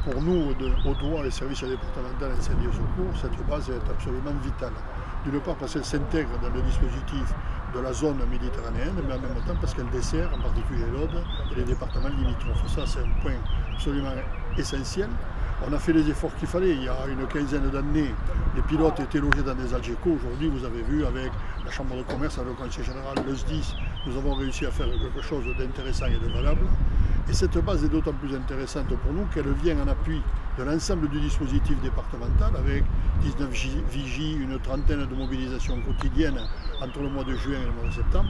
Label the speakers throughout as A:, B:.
A: Pour nous, au doigt et service départemental incendie et secours, cette base est absolument vitale. D'une part parce qu'elle s'intègre dans le dispositif de la zone méditerranéenne, mais en même temps parce qu'elle dessert en particulier l'Aude et les départements limitrophes. Ça, c'est un point absolument essentiel. On a fait les efforts qu'il fallait. Il y a une quinzaine d'années, les pilotes étaient logés dans des Algeco. Aujourd'hui, vous avez vu, avec la Chambre de commerce, avec le Conseil général, le SDIS, nous avons réussi à faire quelque chose d'intéressant et de valable. Et cette base est d'autant plus intéressante pour nous qu'elle vient en appui de l'ensemble du dispositif départemental avec 19 vigies, une trentaine de mobilisations quotidiennes entre le mois de juin et le mois de septembre.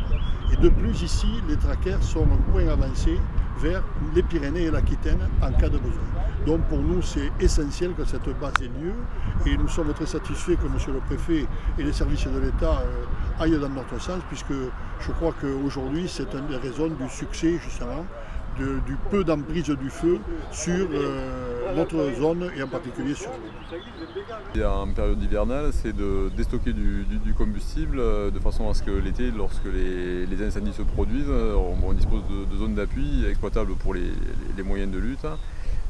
A: Et de plus, ici, les trackers sont un point avancé vers les Pyrénées et l'Aquitaine en cas de besoin. Donc pour nous, c'est essentiel que cette base ait lieu et nous sommes très satisfaits que M. le Préfet et les services de l'État aillent dans notre sens, puisque je crois qu'aujourd'hui, c'est une des raisons du succès, justement, du peu d'emprise du feu sur notre zone et en particulier sur l'eau.
B: En période hivernale, c'est de déstocker du combustible de façon à ce que l'été, lorsque les incendies se produisent, on dispose de zones d'appui exploitables pour les moyens de lutte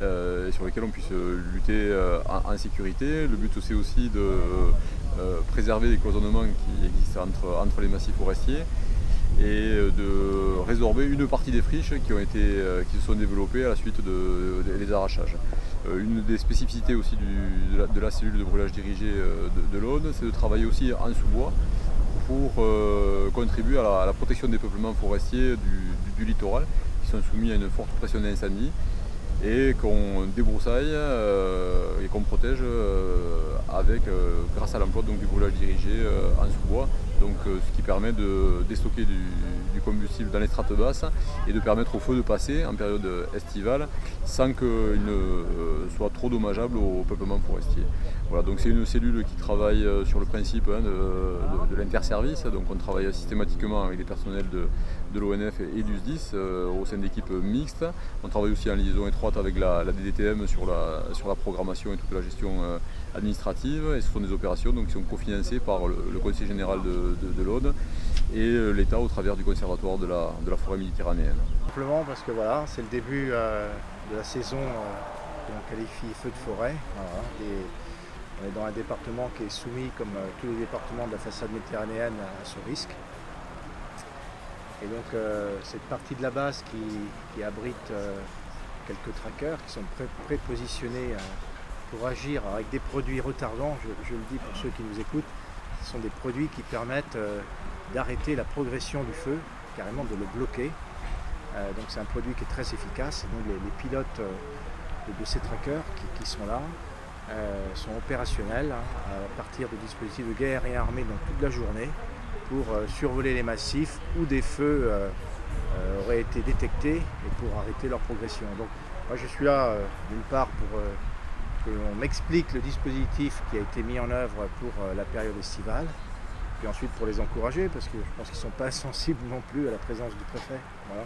B: et sur lesquels on puisse lutter en sécurité. Le but c'est aussi de préserver les cloisonnements qui existent entre les massifs forestiers et de résorber une partie des friches qui se sont développées à la suite des arrachages. Une des spécificités aussi de la cellule de brûlage dirigé de l'Aude, c'est de travailler aussi en sous-bois pour contribuer à la protection des peuplements forestiers du littoral qui sont soumis à une forte pression d'incendie et qu'on débroussaille et qu'on protège grâce à l'emploi du brûlage dirigé en sous-bois, ce qui permet de déstocker du combustible dans les strates basses et de permettre au feu de passer en période estivale sans qu'il ne soit trop dommageable au peuplement forestier. Voilà, donc c'est une cellule qui travaille sur le principe de l'interservice, donc on travaille systématiquement avec les personnels de l'ONF et du SDIS au sein d'équipes mixtes. On travaille aussi en liaison étroite avec la DDTM sur la programmation et toute la gestion administrative, et ce sont des opérations qui sont cofinancées par le Conseil général de l'Aude et l'État au travers du Conservatoire de la forêt méditerranéenne.
C: Simplement parce que voilà, c'est le début de la saison que l'on qualifie feu de forêt. Voilà, on est dans un département qui est soumis, comme tous les départements de la façade méditerranéenne, à ce risque. Et donc cette partie de la base qui abrite quelques trackers qui sont prépositionnés pour agir avec des produits retardants, je le dis pour ceux qui nous écoutent, ce sont des produits qui permettent d'arrêter la progression du feu, carrément de le bloquer. Donc c'est un produit qui est très efficace. Donc les pilotes de ces trackers qui sont là sont opérationnels à partir de dispositifs de guerre et armés donc toute la journée pour survoler les massifs où des feux auraient été détectés et pour arrêter leur progression. Donc moi je suis là d'une part pour que l'on m'explique le dispositif qui a été mis en œuvre pour la période estivale, puis ensuite pour les encourager parce que je pense qu'ils ne sont pas sensibles non plus à la présence du préfet. Voilà.